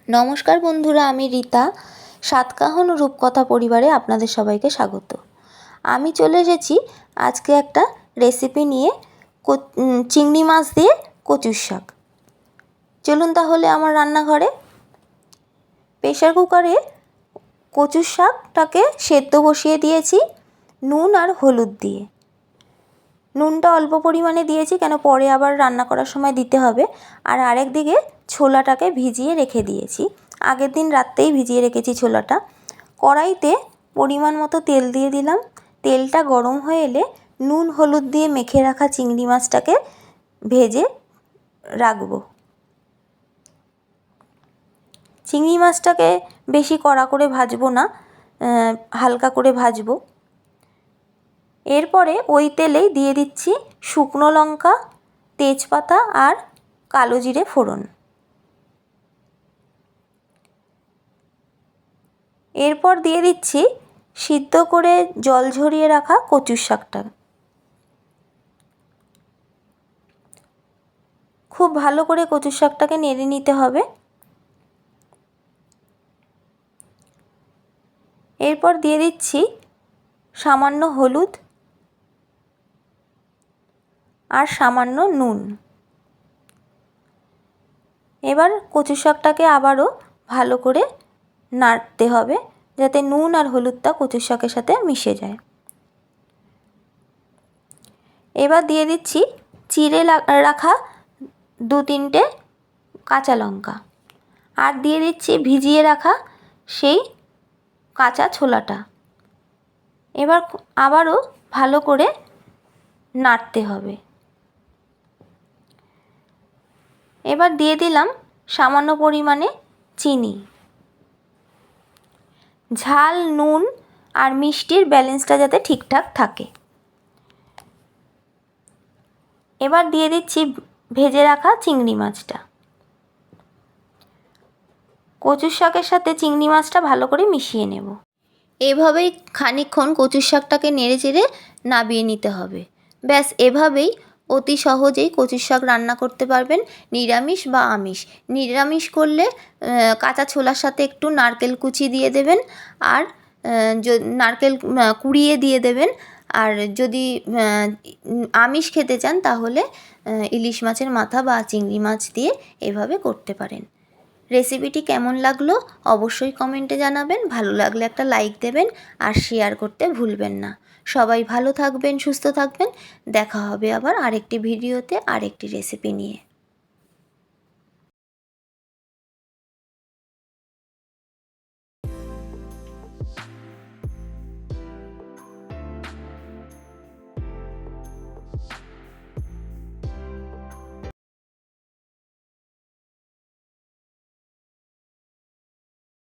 নমস্কার বন্ধুরা, আমি রীতা। সাতকাহন রূপকথা পরিবারে আপনাদের সবাইকে স্বাগত। আমি চলে এসেছি আজকে একটা রেসিপি নিয়ে, চিংড়ি মাছ দিয়ে কচুর শাক। চলুন তাহলে আমার রান্নাঘরে। প্রেসার কুকারে কচুর শাকটাকে সেদ্ধ বসিয়ে দিয়েছি নুন আর হলুদ দিয়ে। নুনটা অল্প পরিমাণে দিয়েছি, কেন পরে আবার রান্না করার সময় দিতে হবে। আর আরেক দিকে ছোলাটাকে ভিজিয়ে রেখে দিয়েছি, আগের দিন রাত্রেই ভিজিয়ে রেখেছি ছোলাটা। কড়াইতে পরিমাণ মতো তেল দিয়ে দিলাম। তেলটা গরম হয়ে এলে নুন হলুদ দিয়ে মেখে রাখা চিংড়ি মাছটাকে ভেজে রাখবো। চিংড়ি মাছটাকে বেশি কড়া করে ভাজবো না, হালকা করে ভাজবো। এরপরে ওই তেলেই দিয়ে দিচ্ছি শুকনো লঙ্কা, তেজপাতা আর কালো জিরে ফোড়ন। এরপর দিয়ে দিচ্ছি সিদ্ধ করে জল ঝরিয়ে রাখা কচুর শাকটা। খুব ভালো করে কচুর শাকটাকে নেড়ে নিতে হবে। এরপর দিয়ে দিচ্ছি সামান্য হলুদ আর সামান্য নুন। এবার কচুর শাকটাকে আবারও ভালো করে নাড়তে হবে, যাতে নুন আর হলুদটা কচুর শাকের সাথে মিশে যায়। এবার দিয়ে দিচ্ছি চিড়ে রাখা 2-3টে কাঁচা লঙ্কা, আর দিয়ে দিচ্ছি ভিজিয়ে রাখা সেই কাঁচা ছোলাটা। এবার আবারও ভালো করে নাড়তে হবে। এবার দিয়ে দিলাম সামান্য পরিমাণে চিনি। ঝাল, নুন আর মিষ্টির ব্যালেন্সটা যাতে ঠিকঠাক থাকে। এবার দিয়ে দিচ্ছি ভেজে রাখা চিংড়ি মাছটা। কচুর শাকের সাথে চিংড়ি মাছটা ভালো করে মিশিয়ে নেব। এভাবেই খানিকক্ষণ কচুর শাকটাকে নেড়ে চেড়ে নাবিয়ে নিতে হবে। ব্যাস, এভাবেই অতি সহজেই কচুর শাক রান্না করতে পারবেন, নিরামিষ বা আমিষ। নিরামিষ করলে কাঁচা ছোলার সাথে একটু নারকেল কুচি দিয়ে দেবেন, আর নারকেল কুড়িয়ে দিয়ে দেবেন। আর যদি আমিষ খেতে চান তাহলে ইলিশ মাছের মাথা বা চিংড়ি মাছ দিয়ে এভাবে করতে পারেন। রেসিপিটি কেমন লাগলো অবশ্যই কমেন্টে জানাবেন। ভালো লাগলে একটা লাইক দেবেন আর শেয়ার করতে ভুলবেন না। সবাই ভালো থাকবেন, সুস্থ থাকবেন। দেখা হবে আবার আরেকটি ভিডিওতে আরেকটি রেসিপি নিয়ে।